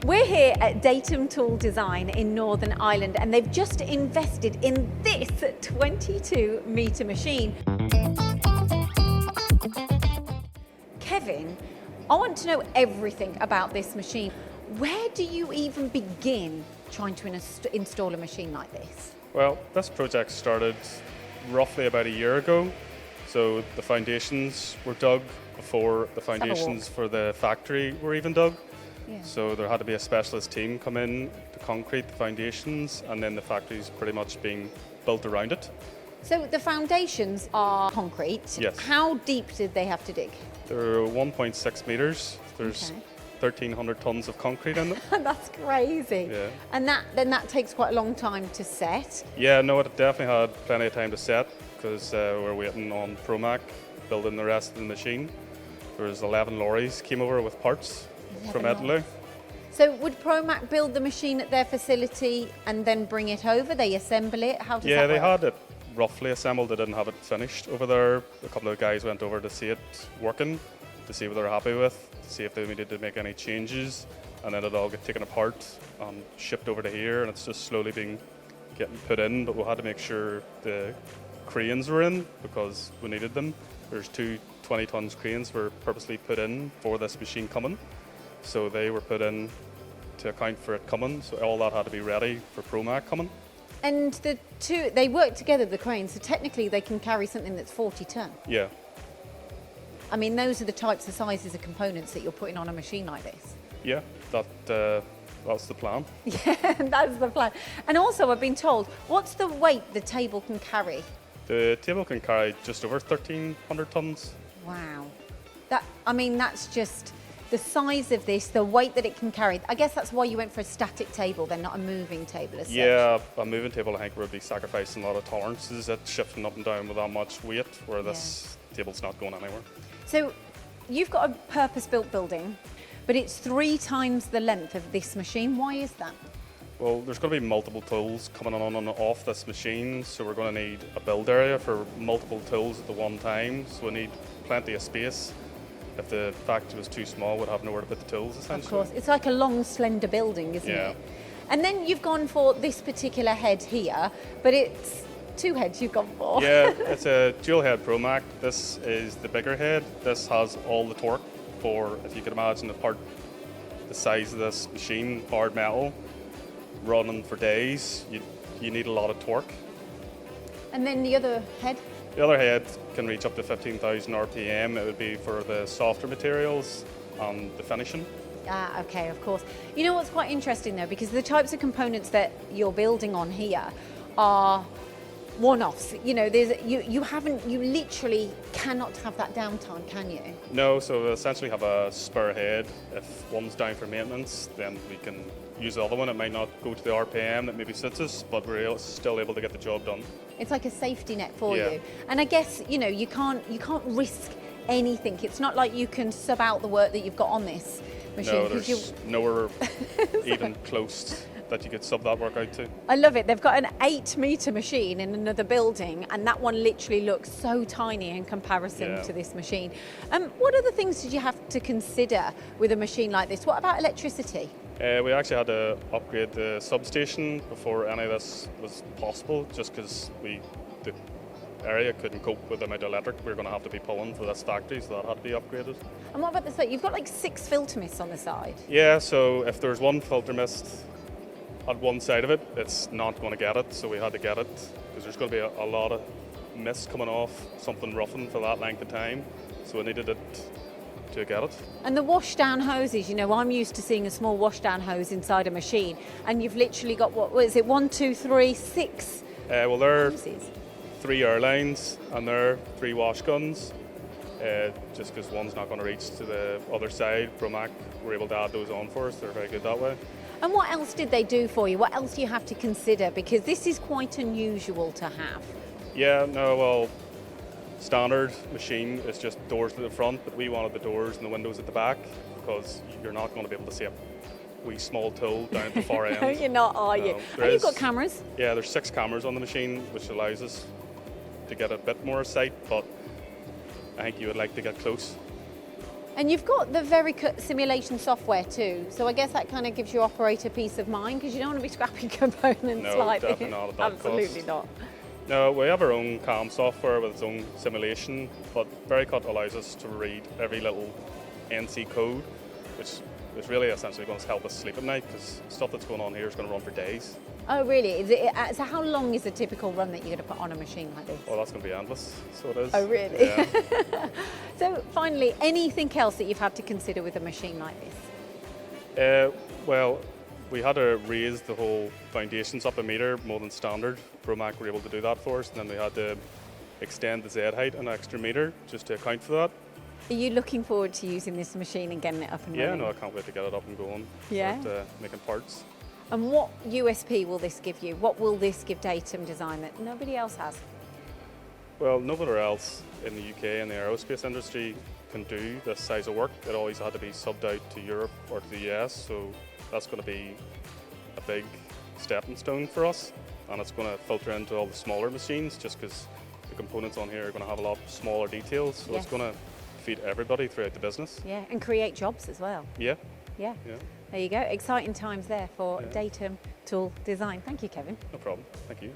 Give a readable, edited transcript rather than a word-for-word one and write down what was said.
We're here at Datum Tool Design in Northern Ireland, and they've just invested in this 22-metre machine. Kevin, I want to know everything about this machine. Where do you even begin trying to install a machine like this? Well, this project started roughly about a year ago. So the foundations were dug before the foundations for the factory were even dug. Yeah. So there had to be a specialist team come in to concrete the foundations, and then the factory's pretty much being built around it. So the foundations are concrete. Yes. How deep did they have to dig? They're 1.6 metres. There's Okay. 1,300 tonnes of concrete in them. That's crazy. Yeah. And that takes quite a long time to set. Yeah, no, it definitely had plenty of time to set because we're waiting on Promac building the rest of the machine. There was 11 lorries came over with parts from 11 Italy. So would Promac build the machine at their facility and then bring it over? They assemble it? How does Yeah, that they work? had it roughly assembled. They didn't have it finished over there. A couple of guys went over to see it working, to see what they were happy with, to see if they needed to make any changes, and then it all got taken apart and shipped over to here, and it's just slowly getting put in. But we had to make sure the cranes were in because we needed them. There's two 20 tons cranes were purposely put in for this machine coming. So they were put in to account for it coming. So all that had to be ready for Promac coming. And the two, they work together, the cranes, so technically they can carry something that's 40 tonne. Yeah. I mean, those are the types of sizes of components that you're putting on a machine like this. Yeah, that's the plan. Yeah, that's the plan. And also, I've been told, what's the weight the table can carry? The table can carry just over 1,300 tons. Wow. That's just the size of this, the weight that it can carry. I guess that's why you went for a static table, then not a moving table as such. Yeah, a moving table I think would be sacrificing a lot of tolerances at shifting up and down with that much weight, where this table's not going anywhere. So you've got a purpose-built building, but it's 3 times the length of this machine. Why is that? Well, there's going to be multiple tools coming on and off this machine, so we're going to need a build area for multiple tools at the one time, so we need plenty of space. If the factory was too small, we'd have nowhere to put the tools, essentially. Of course, it's like a long, slender building, isn't Yeah. it? And then you've gone for this particular head here, but it's 2 heads you've gone for. Yeah, it's a dual head Promac. This is the bigger head. This has all the torque for, if you could imagine, the size of this machine, hard metal, running for days. You need a lot of torque. And then the other head? The other head can reach up to 15,000 RPM. It would be for the softer materials and the finishing. Ah, okay, of course. You know what's quite interesting though, because the types of components that you're building on here are one-offs. You know, you literally cannot have that downtime, can you? No, so we essentially have a spare head. If one's down for maintenance, then we can use the other one. It might not go to the RPM that maybe suits us, but we're still able to get the job done. It's like a safety net for Yeah. you. And I guess, you know, you can't risk anything. It's not like you can sub out the work that you've got on this machine. No, 'cause there's nowhere even close that you could sub that work out to. I love it. They've got an 8-metre machine in another building, and that one literally looks so tiny in comparison Yeah. to this machine. What other things did you have to consider with a machine like this? What about electricity? We actually had to upgrade the substation before any of this was possible, just because the area couldn't cope with the amount of electric we were going to have to be pulling for this factory, so that had to be upgraded. And what about the side? You've got like 6 filter mists on the side. Yeah, so if there's one filter mist at one side of it, it's not going to get it, so we had to get it, because there's going to be a lot of mist coming off, something roughing for that length of time, so we needed it to get it. And the washdown hoses, you know, I'm used to seeing a small washdown hose inside a machine, and you've literally got, what is it, 1, 2, 3, 6 Well, there hoses. 3 airlines and there are 3 wash guns, just because one's not going to reach to the other side. Promac were able to add those on for us. They're very good that way. And what else did they do for you? What else do you have to consider? Because this is quite unusual to have. Yeah, no, well, standard machine is just doors to the front, but we wanted the doors and the windows at the back, because you're not going to be able to see a wee small tool down at the far end. No, you're not, are you? there And you've is- got cameras. Yeah, there's 6 cameras on the machine, which allows us to get a bit more sight, but I think you would like to get close. And you've got the Vericut simulation software too, so I guess that kind of gives your operator peace of mind because you don't want to be scrapping components No, like definitely not at that Absolutely cost. not. No, we have our own CAM software with its own simulation, but Vericut allows us to read every little NC code, which is really essentially going to help us sleep at night because stuff that's going on here is going to run for days. Oh, really? So how long is a typical run that you're going to put on a machine like this? Well, that's going to be endless, so it is. Oh, really? Yeah. So finally, anything else that you've had to consider with a machine like this? Well, we had to raise the whole foundations up a metre more than standard. Promac were able to do that for us, and then we had to extend the Z height an extra metre just to account for that. Are you looking forward to using this machine and getting it up and Yeah, running? no, I can't wait to get it up and going. Yeah? Start making parts. And what USP will this give you? What will this give Datum Design that nobody else has? Well, nobody else in the UK in the aerospace industry can do this size of work. It always had to be subbed out to Europe or to the US, so that's going to be a big stepping stone for us. And it's going to filter into all the smaller machines just because the components on here are going to have a lot smaller details, so Yes. it's going to feed everybody throughout the business. Yeah, and create jobs as well. Yeah, Yeah. yeah, There you go. Exciting times there for Yeah. Datum Tool Design. Thank you, Kevin. no problem. Thank you.